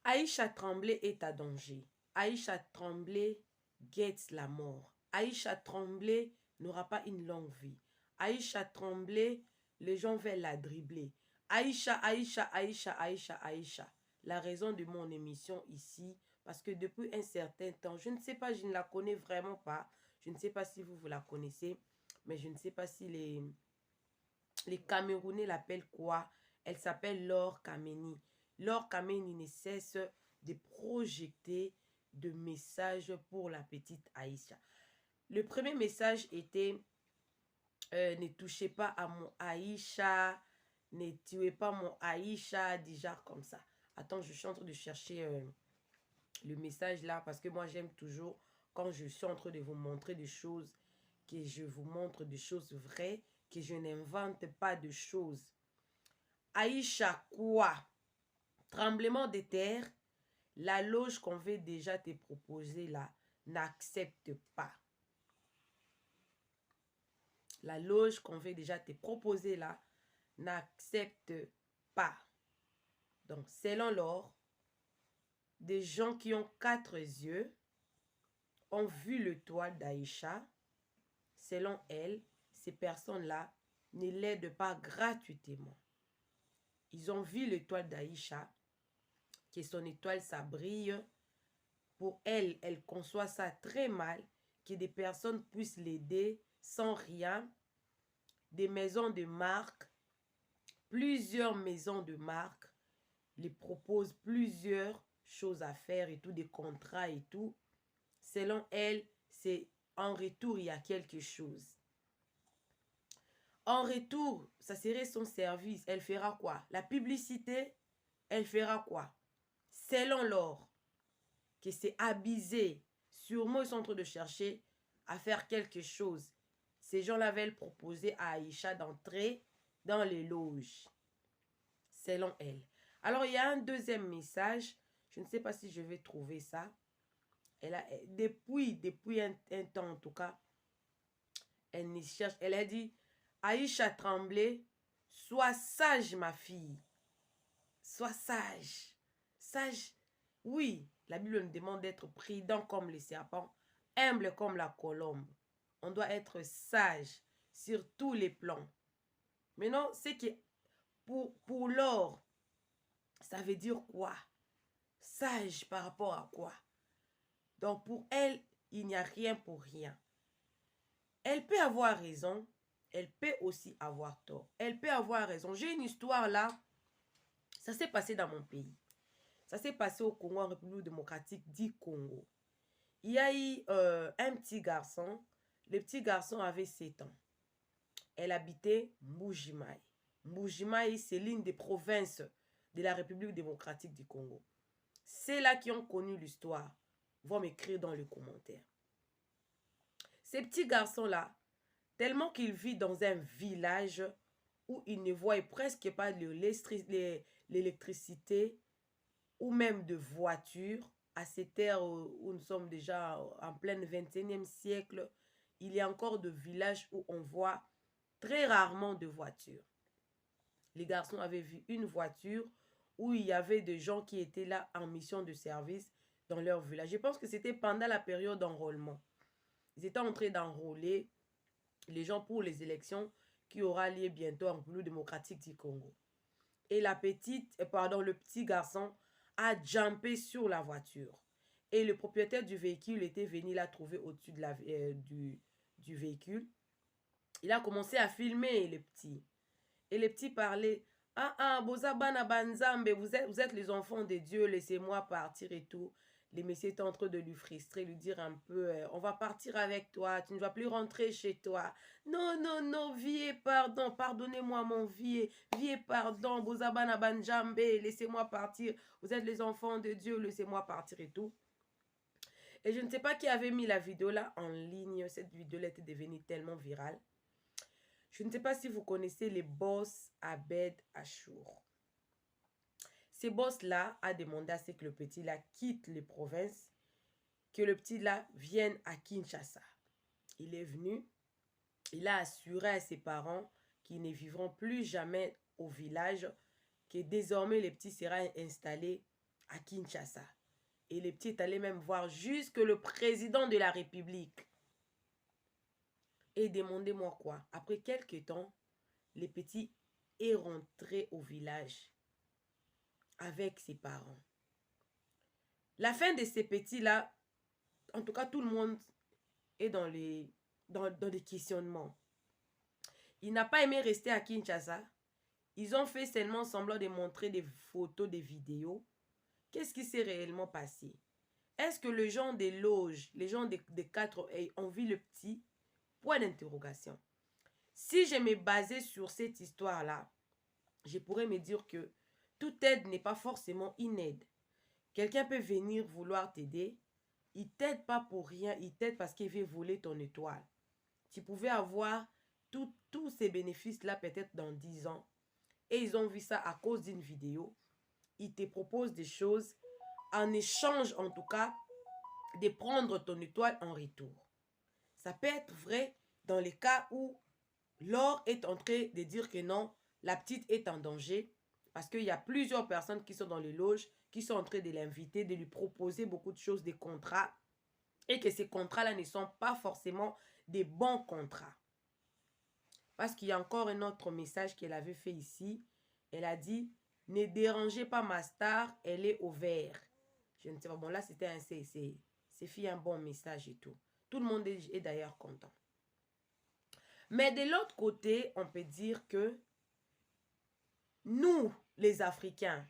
Aïcha Tremblay est à danger. Aïcha Tremblay guette la mort. Aïcha Tremblay n'aura pas une longue vie. Aïcha Tremblay, les gens veulent la dribbler. Aïcha, Aïcha, Aïcha, Aïcha, Aïcha. La raison de mon émission ici, parce que depuis un certain temps, je ne sais pas, je ne la connais vraiment pas. Je ne sais pas si vous la connaissez, mais je ne sais pas si les Camerounais l'appellent quoi. Elle s'appelle Laure Kameni. Laure Kameni ne cesse de projeter de messages pour la petite Aïcha. Le premier message était ne touchez pas à mon Aïcha, ne tuez pas mon Aïcha, déjà comme ça. Attends, je suis en train de chercher le message là parce que moi j'aime toujours quand je suis en train de vous montrer des choses, que je vous montre des choses vraies, que je n'invente pas de choses. Aïcha, quoi? Tremblement de terre, la loge qu'on veut déjà te proposer là n'accepte pas. La loge qu'on veut déjà te proposer là n'accepte pas. Donc, selon Laure, des gens qui ont 4 yeux ont vu le toit d'Aïcha. Selon elle, ces personnes-là ne l'aident pas gratuitement. Ils ont vu l'étoile d'Aïcha, que son étoile, ça brille. Pour elle, elle conçoit ça très mal, que des personnes puissent l'aider sans rien. Des maisons de marque, plusieurs maisons de marque, les proposent plusieurs choses à faire et tout, des contrats et tout. Selon elle, c'est en retour, il y a quelque chose. En retour, ça serait son service. Elle fera quoi? La publicité, elle fera quoi? Selon Laure, que c'est abusé. Sûrement, ils sont en train de chercher à faire quelque chose. Ces gens-là veulent proposer à Aïcha d'entrer dans les loges. Selon elle. Alors, il y a un deuxième message. Je ne sais pas si je vais trouver ça. Elle a, depuis un temps, en tout cas, elle ne cherche. Elle a dit, Aïcha Tremblay, sois sage, ma fille. Sois sage. Sage. Oui, la Bible nous demande d'être prudent comme les serpents, humble comme la colombe. On doit être sage sur tous les plans. Maintenant, c'est que pour Laure, ça veut dire quoi? Sage par rapport à quoi? Donc pour elle, il n'y a rien pour rien. Elle peut avoir raison, elle peut aussi avoir tort. Elle peut avoir raison. J'ai une histoire là, ça s'est passé dans mon pays. Ça s'est passé au Congo, en République démocratique du Congo. Il y a eu un petit garçon. Le petit garçon avait 7 ans. Elle habitait Mbujimaï. Mbujimaï, c'est l'une des provinces de la République démocratique du Congo. C'est là qui ont connu l'histoire vont m'écrire dans les commentaires. Ces petits garçons-là, tellement qu'ils vivent dans un village où ils ne voient presque pas l'électricité ou même de voitures, à cette ère où nous sommes déjà en plein 21e siècle, il y a encore des villages où on voit très rarement de voitures. Les garçons avaient vu une voiture où il y avait des gens qui étaient là en mission de service dans leur village. Je pense que c'était pendant la période d'enrôlement. Ils étaient en train d'enrôler les gens pour les élections qui aura lieu bientôt en République démocratique du Congo. Et le petit garçon a jumpé sur la voiture. Et le propriétaire du véhicule était venu la trouver au-dessus de du véhicule. Il a commencé à filmer les petits. Et les petits parlaient, Bozabana Banzambe, vous êtes les enfants de Dieu, laissez-moi partir et tout. Les messieurs étaient en train de lui frustrer, lui dire un peu, on va partir avec toi, tu ne vas plus rentrer chez toi. Non, non, non, vie et pardon, pardonnez-moi mon vie et pardon, Bozabana Banjambe, laissez-moi partir. Vous êtes les enfants de Dieu, laissez-moi partir et tout. Et je ne sais pas qui avait mis la vidéo là en ligne, cette vidéo-là était devenue tellement virale. Je ne sais pas si vous connaissez les boss Abed Achour. Ces boss-là a demandé à ce que le petit-là quitte les provinces, que le petit-là vienne à Kinshasa. Il est venu, il a assuré à ses parents qu'ils ne vivront plus jamais au village, que désormais le petit sera installé à Kinshasa. Et le petit est allé même voir jusque le président de la République. Et demandez-moi quoi? Après quelques temps, le petit est rentré au village avec ses parents. La fin de ces petits-là, en tout cas tout le monde est dans les questionnements. Il n'a pas aimé rester à Kinshasa. Ils ont fait seulement semblant de montrer des photos, des vidéos. Qu'est-ce qui s'est réellement passé? Est-ce que les gens des loges, les gens des 4 ont vu le petit? Point d'interrogation. Si je me basais sur cette histoire-là, je pourrais me dire que toute aide n'est pas forcément une aide. Quelqu'un peut venir vouloir t'aider. Il t'aide pas pour rien, il t'aide parce qu'il veut voler ton étoile. Tu pouvais avoir tous ces bénéfices-là peut-être dans 10 ans. Et ils ont vu ça à cause d'une vidéo. Ils te proposent des choses en échange, en tout cas, de prendre ton étoile en retour. Ça peut être vrai dans les cas où Laure est en train de dire que non, la petite est en danger parce qu'il y a plusieurs personnes qui sont dans les loges, qui sont en train de l'inviter, de lui proposer beaucoup de choses, des contrats, et que ces contrats-là ne sont pas forcément des bons contrats. Parce qu'il y a encore un autre message qu'elle avait fait ici. Elle a dit, ne dérangez pas ma star, elle est au vert. Je ne sais pas, bon là c'était un c'est fait un bon message et tout. Tout le monde est d'ailleurs content. Mais de l'autre côté, on peut dire que nous, les Africains,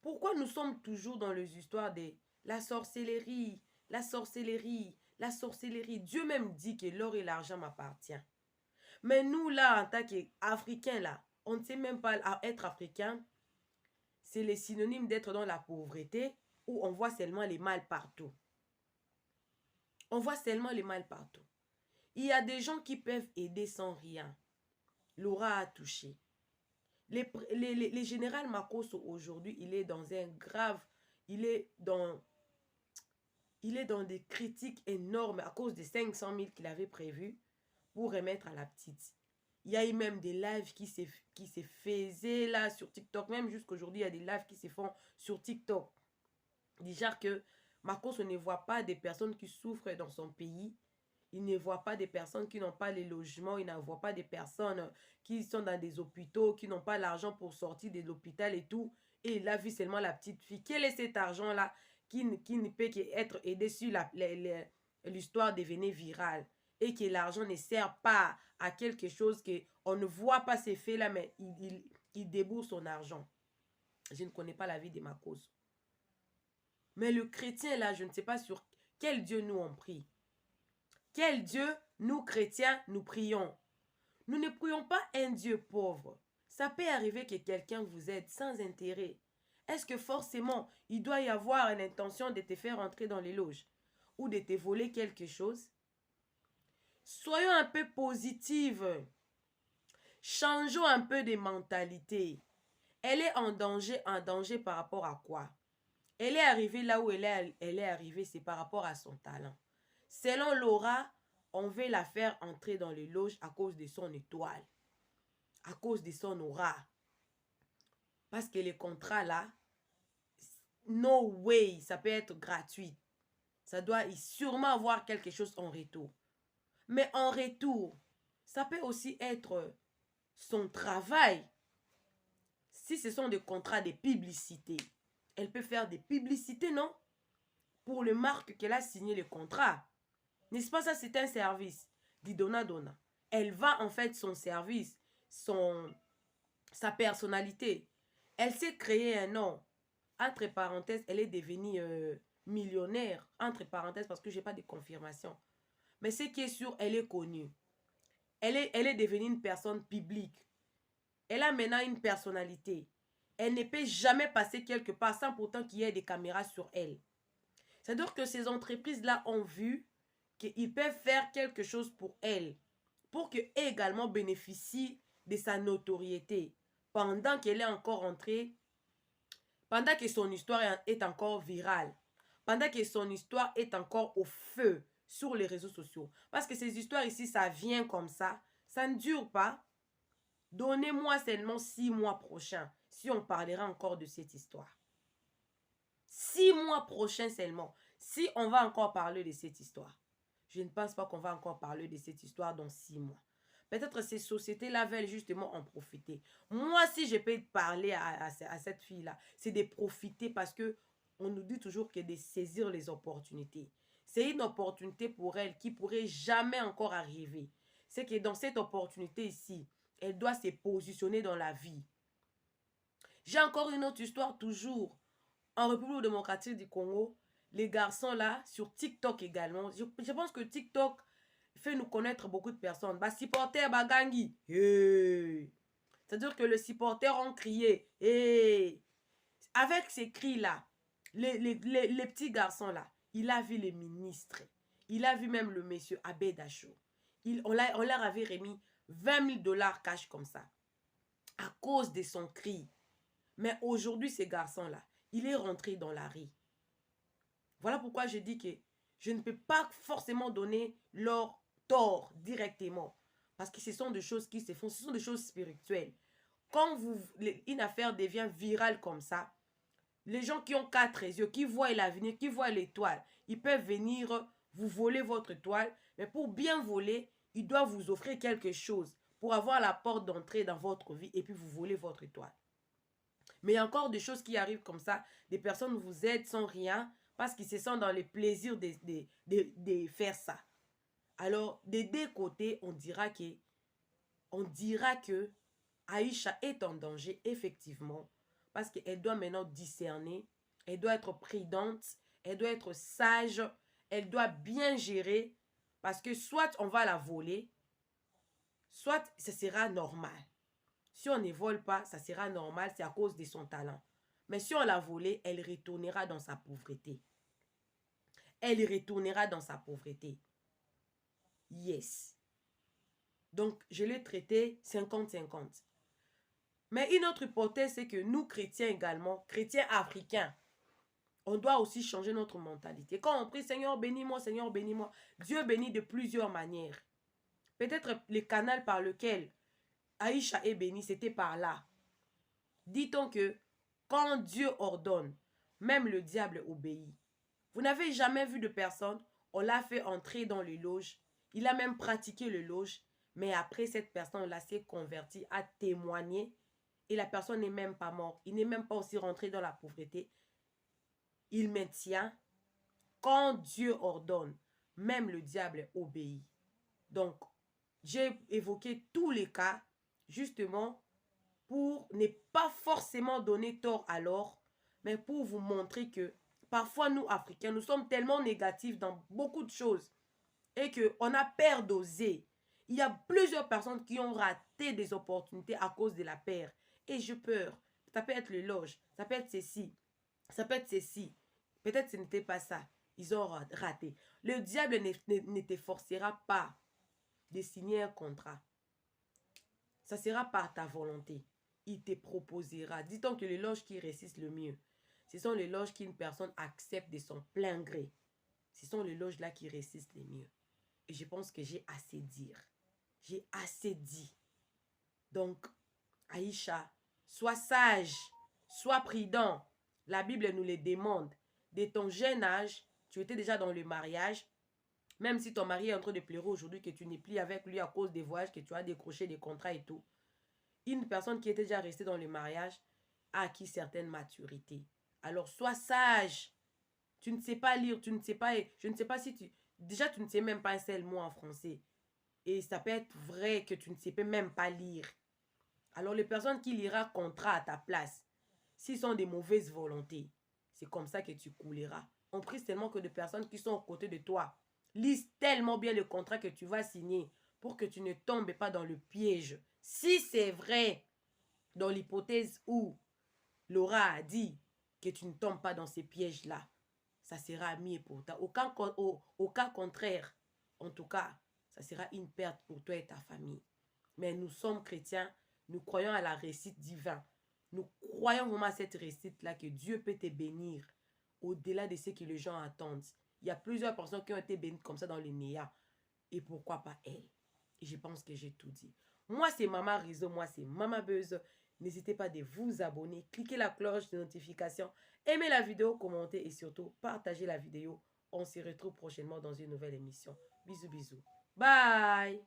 pourquoi nous sommes toujours dans les histoires de la sorcellerie, la sorcellerie, la sorcellerie? Dieu même dit que l'or et l'argent m'appartiennent. Mais nous, là, en tant qu'Africains, là, on ne sait même pas être Africain. C'est le synonyme d'être dans la pauvreté où on voit seulement les mal partout. On voit seulement les mal partout. Il y a des gens qui peuvent aider sans rien. Laura a touché. Les général Makosso aujourd'hui, il est dans un grave, il est dans des critiques énormes à cause des 500 000 qu'il avait prévu pour remettre à la petite. Il y a eu même des lives qui se faisaient là sur TikTok. Même jusqu'aujourd'hui, il y a des lives qui se font sur TikTok. Déjà que Makosso ne voit pas des personnes qui souffrent dans son pays. Il ne voit pas des personnes qui n'ont pas les logements. Il ne voit pas des personnes qui sont dans des hôpitaux, qui n'ont pas l'argent pour sortir de l'hôpital et tout. Et il a vu seulement la petite fille. Quel est cet argent-là qui ne peut qu'être aidé sur l'histoire devenir virale? Et que l'argent ne sert pas à quelque chose qu'on ne voit pas ces faits-là, mais il débourse son argent. Je ne connais pas la vie de Makosso. Mais le chrétien, là, je ne sais pas sur quel Dieu nous on prie. Quel Dieu, nous chrétiens, nous prions. Nous ne prions pas un Dieu pauvre. Ça peut arriver que quelqu'un vous aide sans intérêt. Est-ce que forcément, il doit y avoir une intention de te faire entrer dans les loges ou de te voler quelque chose? Soyons un peu positifs. Changeons un peu de mentalité. Elle est en danger par rapport à quoi? Elle est arrivée là où elle est arrivée, c'est par rapport à son talent. Selon Laura, on veut la faire entrer dans les loges à cause de son étoile, à cause de son aura. Parce que les contrats là, no way, ça peut être gratuit. Ça doit sûrement avoir quelque chose en retour. Mais en retour, ça peut aussi être son travail. Si ce sont des contrats de publicité, elle peut faire des publicités, non? Pour le marque qu'elle a signé le contrat. N'est-ce pas ça, c'est un service? Dit Donna. Elle vend en fait son service, sa personnalité. Elle s'est créé un nom. Entre parenthèses, elle est devenue millionnaire. Entre parenthèses, parce que je n'ai pas de confirmation. Mais ce qui est sûr, elle est connue. Elle est devenue une personne publique. Elle a maintenant une personnalité. Elle ne peut jamais passer quelque part sans pourtant qu'il y ait des caméras sur elle. C'est-à-dire que ces entreprises-là ont vu qu'ils peuvent faire quelque chose pour elle, pour qu'elle également bénéficie de sa notoriété, pendant qu'elle est encore entrée, pendant que son histoire est encore virale, pendant que son histoire est encore au feu sur les réseaux sociaux. Parce que ces histoires ici, ça vient comme ça ne dure pas. Donnez-moi seulement 6 mois prochains si on parlera encore de cette histoire. mois prochain seulement, si on va encore parler de cette histoire. Je ne pense pas qu'on va encore parler de cette histoire dans 6 mois. Peut-être ces sociétés-là veulent justement en profiter. Moi, si je peux parler à cette fille-là, c'est de profiter parce que on nous dit toujours que de saisir les opportunités. C'est une opportunité pour elle qui pourrait jamais encore arriver. C'est que dans cette opportunité ici, elle doit se positionner dans la vie. J'ai encore une autre histoire toujours. En République démocratique du Congo, les garçons là, sur TikTok également, je pense que TikTok fait nous connaître beaucoup de personnes. Bah, supporter Bagangi. Hey. C'est-à-dire que les supporters ont crié. Hey. Avec ces cris-là, les petits garçons là, il a vu les ministres. Il a vu même le monsieur Abed Achou. On leur avait remis 20 000 $ cash comme ça. À cause de son cri. Mais aujourd'hui, ces garçons-là, il est rentré dans la rue. Voilà pourquoi je dis que je ne peux pas forcément donner leur tort directement. Parce que ce sont des choses qui se font, ce sont des choses spirituelles. Quand une affaire devient virale comme ça, les gens qui ont 4 yeux, qui voient l'avenir, qui voient l'étoile, ils peuvent venir vous voler votre étoile. Mais pour bien voler, ils doivent vous offrir quelque chose pour avoir la porte d'entrée dans votre vie et puis vous voler votre étoile. Mais il y a encore des choses qui arrivent comme ça. Des personnes vous aident sans rien parce qu'ils se sentent dans les plaisirs de faire ça. Alors, des deux côtés, on dira que Aïcha est en danger, effectivement, parce qu'elle doit maintenant discerner, elle doit être prudente, elle doit être sage, elle doit bien gérer, parce que soit on va la voler, soit ce sera normal. Si on ne vole pas, ça sera normal, c'est à cause de son talent. Mais si on l'a volée, elle retournera dans sa pauvreté. Elle retournera dans sa pauvreté. Yes. Donc, je l'ai traité 50-50. Mais une autre hypothèse, c'est que nous, chrétiens également, chrétiens africains, on doit aussi changer notre mentalité. Quand on prie, Seigneur, bénis-moi, Seigneur, bénis-moi, Dieu bénit de plusieurs manières. Peut-être le canal par lequel Aïcha est bénie, c'était par là. Dit-on que quand Dieu ordonne, même le diable obéit. Vous n'avez jamais vu de personne, on l'a fait entrer dans le loge, il a même pratiqué le loge, mais après cette personne-là s'est convertie, a témoigné, et la personne n'est même pas morte, il n'est même pas aussi rentré dans la pauvreté. Il maintient, quand Dieu ordonne, même le diable obéit. Donc, j'ai évoqué tous les cas, justement, pour ne pas forcément donner tort à l'or, mais pour vous montrer que parfois nous, Africains, nous sommes tellement négatifs dans beaucoup de choses et qu'on a peur d'oser. Il y a plusieurs personnes qui ont raté des opportunités à cause de la peur. Et j'ai peur. Ça peut être le loge, ça peut être ceci, ça peut être ceci. Peut-être ce n'était pas ça. Ils ont raté. Le diable ne te forcera pas de signer un contrat. Ça sera par ta volonté. Il te proposera. Dit-on que les loges qui résistent le mieux, ce sont les loges qu'une personne accepte de son plein gré. Ce sont les loges là qui résistent le mieux. Et je pense que j'ai assez dit. J'ai assez dit. Donc, Aïcha, sois sage, sois prudent. La Bible nous le demande. De ton jeune âge, tu étais déjà dans le mariage. Même si ton mari est en train de pleurer aujourd'hui, que tu n'es plus avec lui à cause des voyages, que tu as décroché des contrats et tout. Une personne qui était déjà restée dans le mariage a acquis certaines maturités. Alors, sois sage. Tu ne sais pas lire, tu ne sais pas... Je ne sais pas si tu... Déjà, tu ne sais même pas un seul mot en français. Et ça peut être vrai que tu ne sais même pas lire. Alors, les personnes qui liront contrat à ta place, s'ils sont de mauvaises volontés, c'est comme ça que tu couleras. On prie tellement que de personnes qui sont aux côtés de toi lisent tellement bien le contrat que tu vas signer pour que tu ne tombes pas dans le piège. Si c'est vrai, dans l'hypothèse où Laura a dit que tu ne tombes pas dans ces pièges-là, ça sera mieux pour toi. Au cas contraire, en tout cas, ça sera une perte pour toi et ta famille. Mais nous sommes chrétiens, nous croyons à la réussite divine. Nous croyons vraiment à cette réussite-là que Dieu peut te bénir au-delà de ce que les gens attendent. Il y a plusieurs personnes qui ont été bénies comme ça dans les Néa. Et pourquoi pas elle? Et je pense que j'ai tout dit. Moi, c'est Maman Rizzo, moi, c'est Maman Buzz. N'hésitez pas de vous abonner, cliquez la cloche de notification Aimez la vidéo, commentez et surtout partagez la vidéo. On se retrouve prochainement dans une nouvelle émission. Bisous, bisous. Bye!